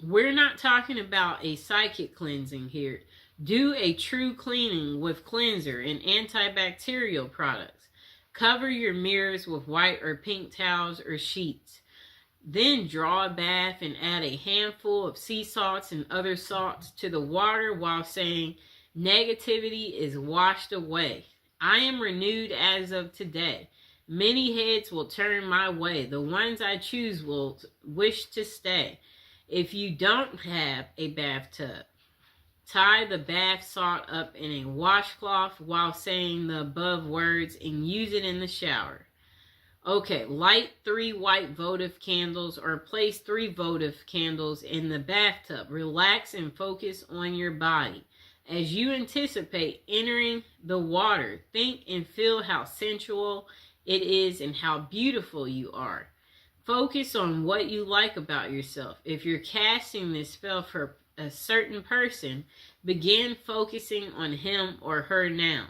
We're not talking about a psychic cleansing here. Do a true cleaning with cleanser and antibacterial products. Cover your mirrors with white or pink towels or sheets. Then draw a bath and add a handful of sea salts and other salts to the water while saying, negativity is washed away. I am renewed as of today. Many heads will turn my way. The ones I choose will wish to stay. If you don't have a bathtub, tie the bath salt up in a washcloth while saying the above words and use it in the shower. Okay, light 3 white votive candles or place 3 votive candles in the bathtub. Relax and focus on your body. As you anticipate entering the water, think and feel how sensual it is and how beautiful you are. Focus on what you like about yourself. If you're casting this spell for a certain person, begin focusing on him or her now.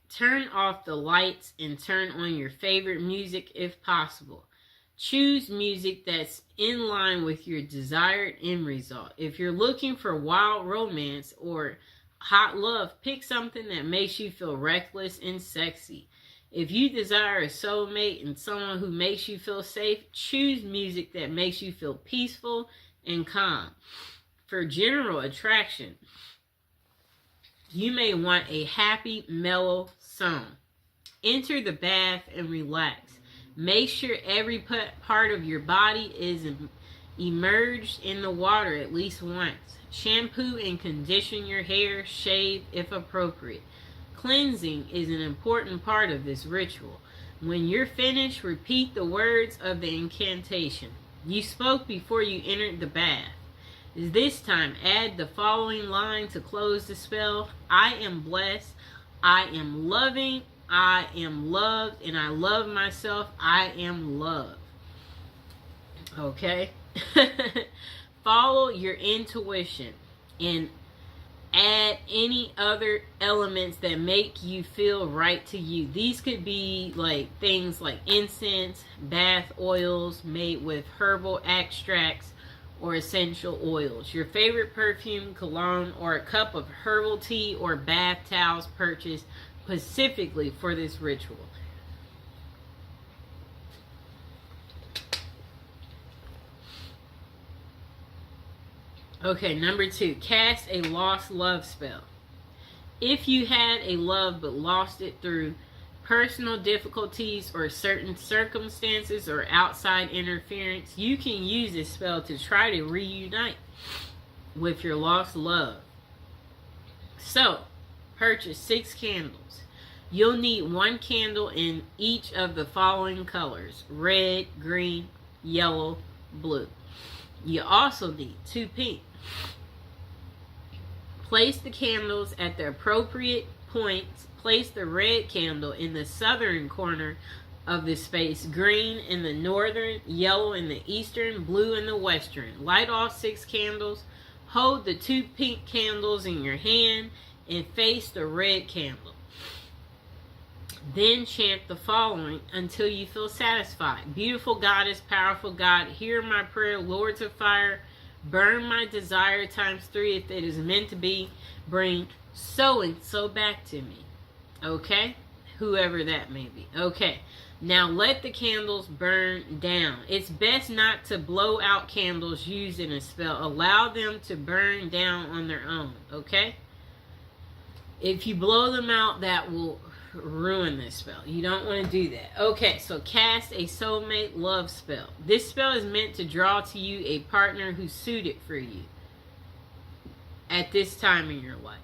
Turn off the lights and turn on your favorite music if possible. Choose music that's in line with your desired end result. If you're looking for wild romance or hot love, pick something that makes you feel reckless and sexy. If you desire a soulmate and someone who makes you feel safe, choose music that makes you feel peaceful and calm. For general attraction, you may want a happy, mellow song. Enter the bath and relax. Make sure every part of your body is immersed in the water at least once. Shampoo and condition your hair, shave if appropriate. Cleansing is an important part of this ritual. When you're finished, repeat the words of the incantation you spoke before you entered the bath. This time, add the following line to close the spell. I am blessed. I am loving. I am loved. And I love myself. I am loved. Okay? Follow your intuition and add any other elements that make you feel right to you. These could be like things like incense, bath oils made with herbal extracts or essential oils, your favorite perfume, cologne, or a cup of herbal tea or bath towels purchased specifically for this ritual. Okay, number 2, cast a lost love spell. If you had a love but lost it through personal difficulties or certain circumstances or outside interference, you can use this spell to try to reunite with your lost love. So, purchase 6 candles. You'll need 1 candle in each of the following colors: red, green, yellow, blue. You also need 2 pink. Place the candles at the appropriate points. Place the red candle in the southern corner of the space, green in the northern, yellow in the eastern, blue in the western. Light all 6 candles. Hold the 2 pink candles in your hand and face the red candle. Then chant the following until you feel satisfied. Beautiful goddess, powerful God, hear my prayer. Lords of fire, burn my desire times 3 if it is meant to be. Bring so and so back to me. Okay? Whoever that may be. Okay. Now let the candles burn down. It's best not to blow out candles used in a spell. Allow them to burn down on their own. Okay? If you blow them out, that will ruin this spell. You don't want to do that. Okay, so cast a soulmate love spell. This spell is meant to draw to you a partner who's suited for you at this time in your life.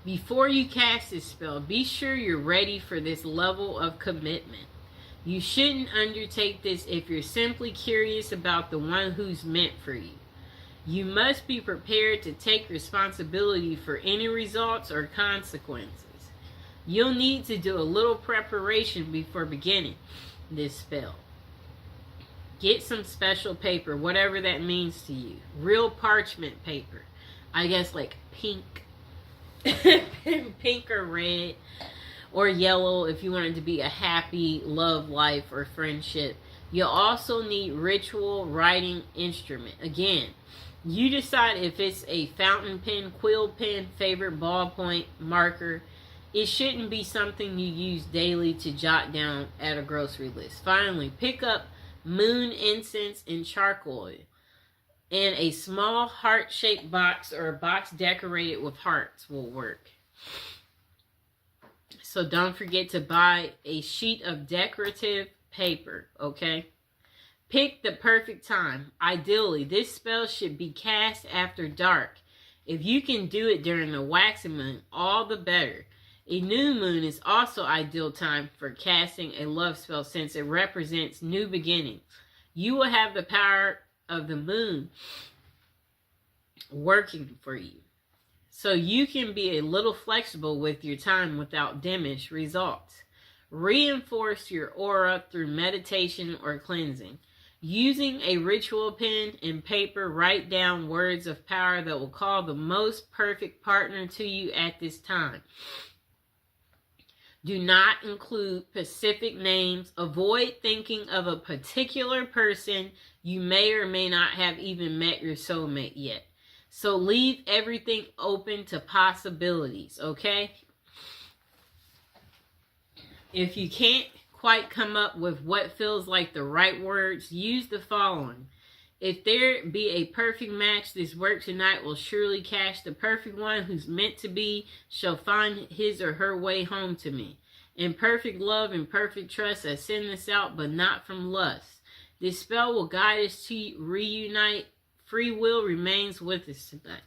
Before you cast this spell, be sure you're ready for this level of commitment. You shouldn't undertake this if you're simply curious about the one who's meant for you. You must be prepared to take responsibility for any results or consequences. You'll need to do a little preparation before beginning this spell. Get some special paper, whatever that means to you. Real parchment paper. I guess like pink. Pink or red or yellow if you want it to be a happy love life or friendship. You'll also need ritual writing instrument. Again, you decide if it's a fountain pen, quill pen, favorite ballpoint, marker. It shouldn't be something you use daily to jot down at a grocery list. Finally, pick up moon incense and charcoal. And a small heart-shaped box or a box decorated with hearts will work. So don't forget to buy a sheet of decorative paper, okay? Pick the perfect time. Ideally, this spell should be cast after dark. If you can do it during the waxing moon, all the better. A new moon is also ideal time for casting a love spell since it represents new beginnings. You will have the power of the moon working for you. So you can be a little flexible with your time without diminished results. Reinforce your aura through meditation or cleansing. Using a ritual pen and paper, write down words of power that will call the most perfect partner to you at this time. Do not include specific names. Avoid thinking of a particular person. You may or may not have even met your soulmate yet. So leave everything open to possibilities, okay? If you can't quite come up with what feels like the right words, use the following. If there be a perfect match, this work tonight will surely catch the perfect one who's meant to be, shall find his or her way home to me. In perfect love and perfect trust, I send this out, but not from lust. This spell will guide us to reunite. Free will remains with us tonight.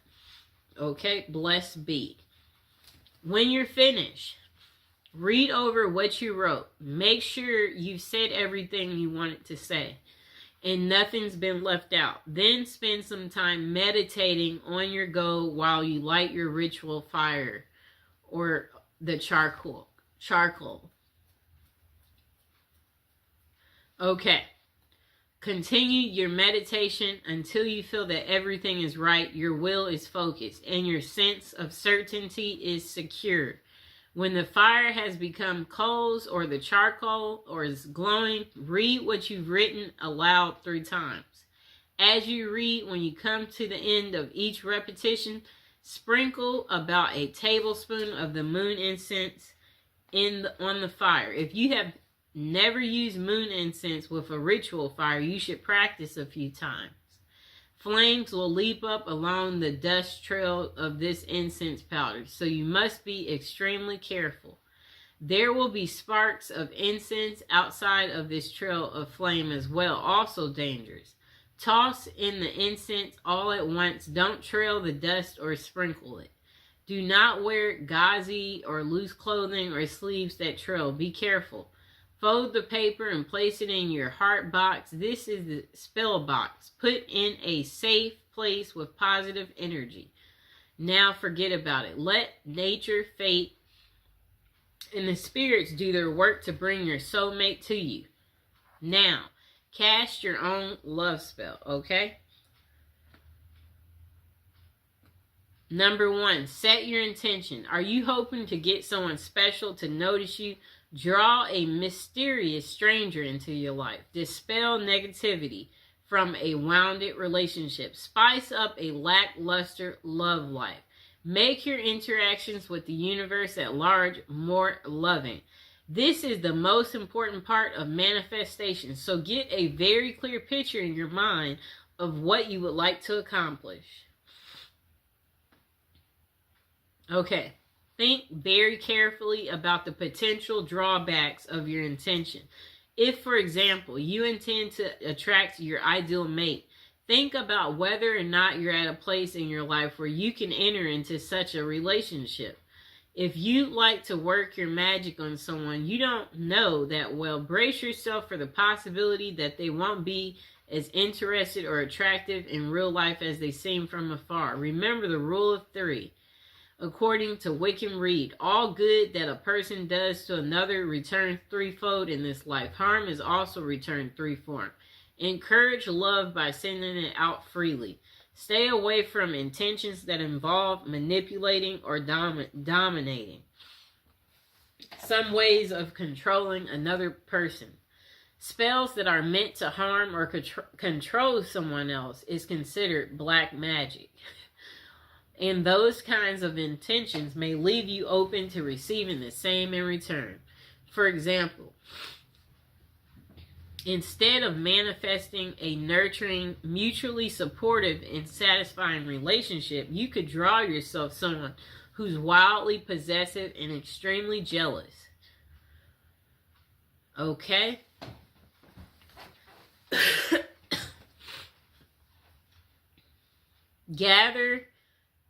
Okay, blessed be. When you're finished, read over what you wrote. Make sure you've said everything you wanted to say and nothing's been left out. Then spend some time meditating on your goal while you light your ritual fire or the charcoal. Okay. Continue your meditation until you feel that everything is right, your will is focused, and your sense of certainty is secure. When the fire has become coals or the charcoal or is glowing, read what you've written aloud 3 times. As you read, when you come to the end of each repetition, sprinkle about a tablespoon of the moon incense on the fire. If you have never used moon incense with a ritual fire, you should practice a few times. Flames will leap up along the dust trail of this incense powder, so you must be extremely careful. There will be sparks of incense outside of this trail of flame as well, also dangerous. Toss in the incense all at once. Don't trail the dust or sprinkle it. Do not wear gauzy or loose clothing or sleeves that trail. Be careful. Fold the paper and place it in your heart box. This is the spell box. Put in a safe place with positive energy. Now forget about it. Let nature, fate, and the spirits do their work to bring your soulmate to you. Now, cast your own love spell, okay? Number 1, set your intention. Are you hoping to get someone special to notice you? Draw a mysterious stranger into your life. Dispel negativity from a wounded relationship. Spice up a lackluster love life. Make your interactions with the universe at large more loving. This is the most important part of manifestation. So get a very clear picture in your mind of what you would like to accomplish. Okay. Think very carefully about the potential drawbacks of your intention. If, for example, you intend to attract your ideal mate, think about whether or not you're at a place in your life where you can enter into such a relationship. If you like to work your magic on someone you don't know that well, brace yourself for the possibility that they won't be as interested or attractive in real life as they seem from afar. Remember the rule of 3. According to Wickham Reed, all good that a person does to another returns threefold in this life. Harm is also returned threefold. Encourage love by sending it out freely. Stay away from intentions that involve manipulating or dominating. Some ways of controlling another person. Spells that are meant to harm or control someone else is considered black magic. And those kinds of intentions may leave you open to receiving the same in return. For example, instead of manifesting a nurturing, mutually supportive, and satisfying relationship, you could draw yourself someone who's wildly possessive and extremely jealous. Okay? Gather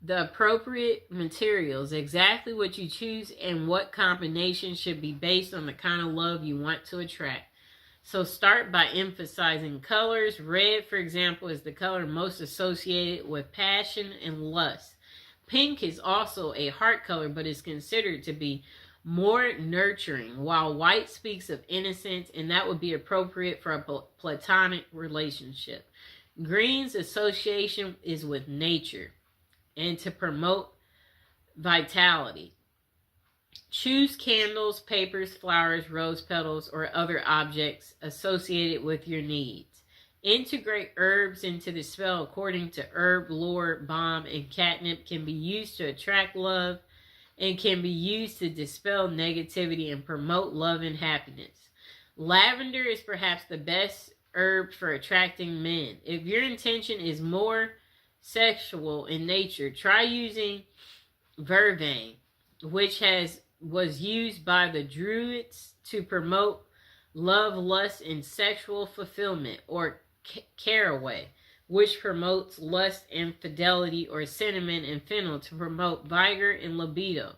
the appropriate materials, exactly what you choose, and what combination should be based on the kind of love you want to attract. So start by emphasizing colors. Red, for example, is the color most associated with passion and lust. Pink is also a heart color, but is considered to be more nurturing, while white speaks of innocence, and that would be appropriate for a platonic relationship. Green's association is with nature and to promote vitality. Choose candles, papers, flowers, rose petals, or other objects associated with your needs. Integrate herbs into the spell according to herb lore. Balm and catnip can be used to attract love and can be used to dispel negativity and promote love and happiness. Lavender is perhaps the best herb for attracting men. If your intention is more sexual in nature, try using vervain, which was used by the Druids to promote love, lust, and sexual fulfillment, or caraway, which promotes lust and fidelity, or cinnamon and fennel to promote vigor and libido.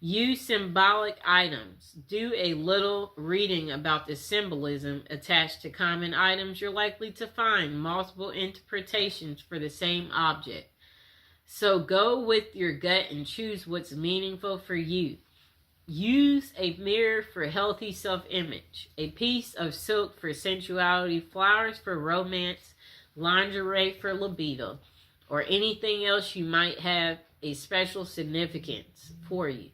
Use symbolic items. Do a little reading about the symbolism attached to common items. You're likely to find multiple interpretations for the same object. So go with your gut and choose what's meaningful for you. Use a mirror for healthy self-image, a piece of silk for sensuality, flowers for romance, lingerie for libido, or anything else you might have a special significance for you.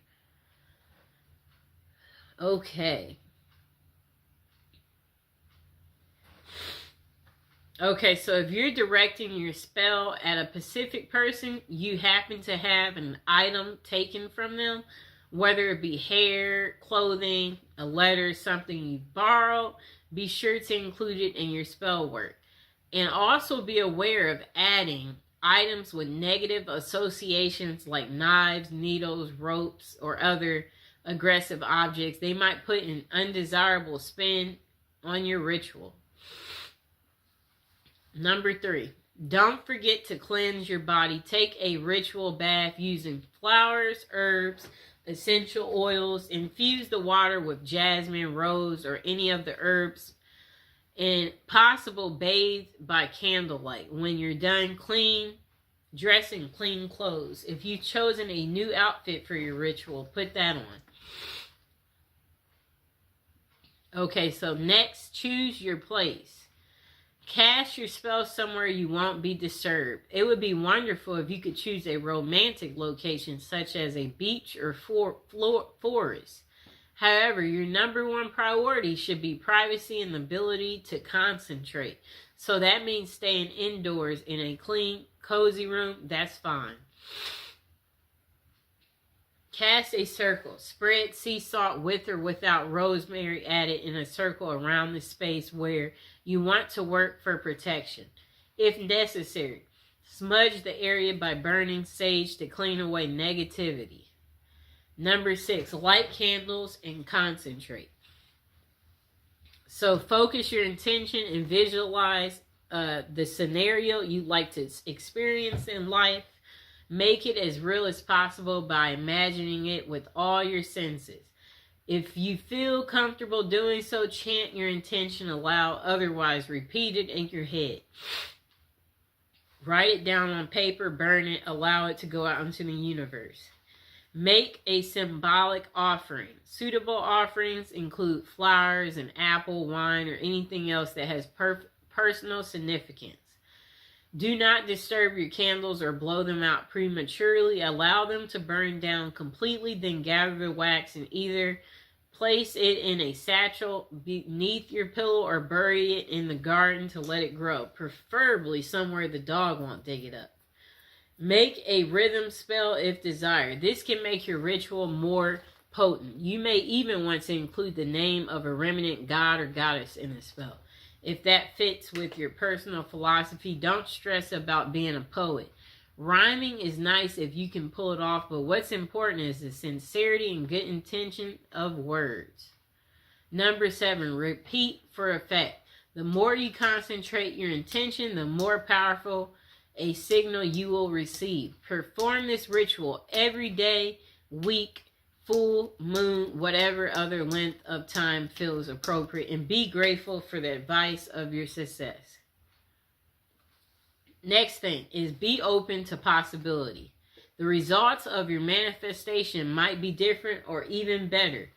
Okay. Okay, so if you're directing your spell at a specific person, you happen to have an item taken from them, whether it be hair, clothing, a letter, something you borrowed, be sure to include it in your spell work. And also be aware of adding items with negative associations like knives, needles, ropes, or other aggressive objects. They might put an undesirable spin on your ritual. Number 3, don't forget to cleanse your body. Take a ritual bath using flowers, herbs, essential oils. Infuse the water with jasmine, rose, or any of the herbs. And possible bathe by candlelight. When you're done, dress in clean clothes. If you've chosen a new outfit for your ritual, put that on. Okay, so next, choose your place. Cast your spell somewhere you won't be disturbed. It would be wonderful if you could choose a romantic location such as a beach or forest. However, your number one priority should be privacy and the ability to concentrate. So that means staying indoors in a clean, cozy room. That's fine. Cast a circle. Spread sea salt with or without rosemary added in a circle around the space where you want to work for protection. If necessary, smudge the area by burning sage to clean away negativity. Number 6, light candles and concentrate. So focus your intention and visualize the scenario you'd like to experience in life. Make it as real as possible by imagining it with all your senses. If you feel comfortable doing so, chant your intention aloud. Otherwise, repeat it in your head. Write it down on paper, burn it, allow it to go out into the universe. Make a symbolic offering. Suitable offerings include flowers, an apple, wine, or anything else that has personal significance. Do not disturb your candles or blow them out prematurely. Allow them to burn down completely, then gather the wax and either Place it in a satchel beneath your pillow or bury it in the garden to let it grow, preferably somewhere the dog won't dig it up. Make a rhythm spell if desired. This can make your ritual more potent. You may even want to include the name of a remnant god or goddess in the spell. If that fits with your personal philosophy, don't stress about being a poet. Rhyming is nice if you can pull it off, but what's important is the sincerity and good intention of words. Number 7, repeat for effect. The more you concentrate your intention, the more powerful a signal you will receive. Perform this ritual every day, week, full moon, whatever other length of time feels appropriate, and be grateful for the advice of your success. Next thing is be open to possibility. The results of your manifestation might be different or even better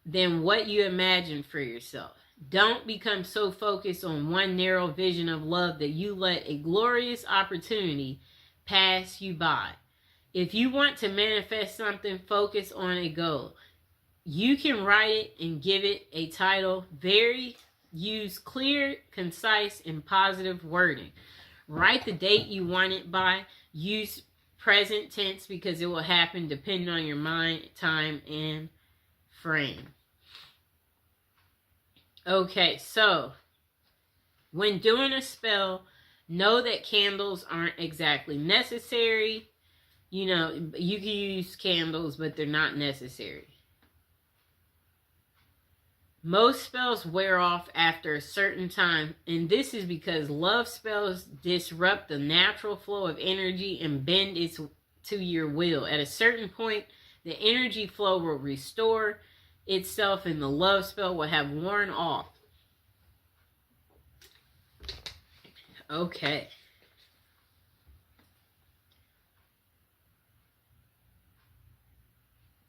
than what you imagined for yourself. Don't become so focused on one narrow vision of love that you let a glorious opportunity pass you by. If you want to manifest something, focus on a goal. You can write it and give it a title. Use clear, concise, and positive wording. Write the date you want it by. Use present tense because it will happen depending on your mind, time, and frame. Okay, so when doing a spell, know that candles aren't exactly necessary. You know, you can use candles, but they're not necessary. Most spells wear off after a certain time, and this is because love spells disrupt the natural flow of energy and bend it to your will. At a certain point, the energy flow will restore itself and the love spell will have worn off. Okay.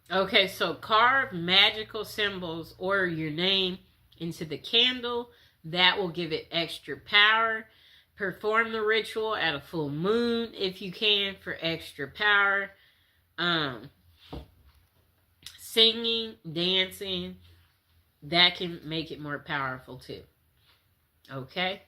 Okay, so carve magical symbols or your name into the candle. That will give it extra power. Perform the ritual at a full moon if you can for extra power. Singing, dancing, that can make it more powerful too. Okay?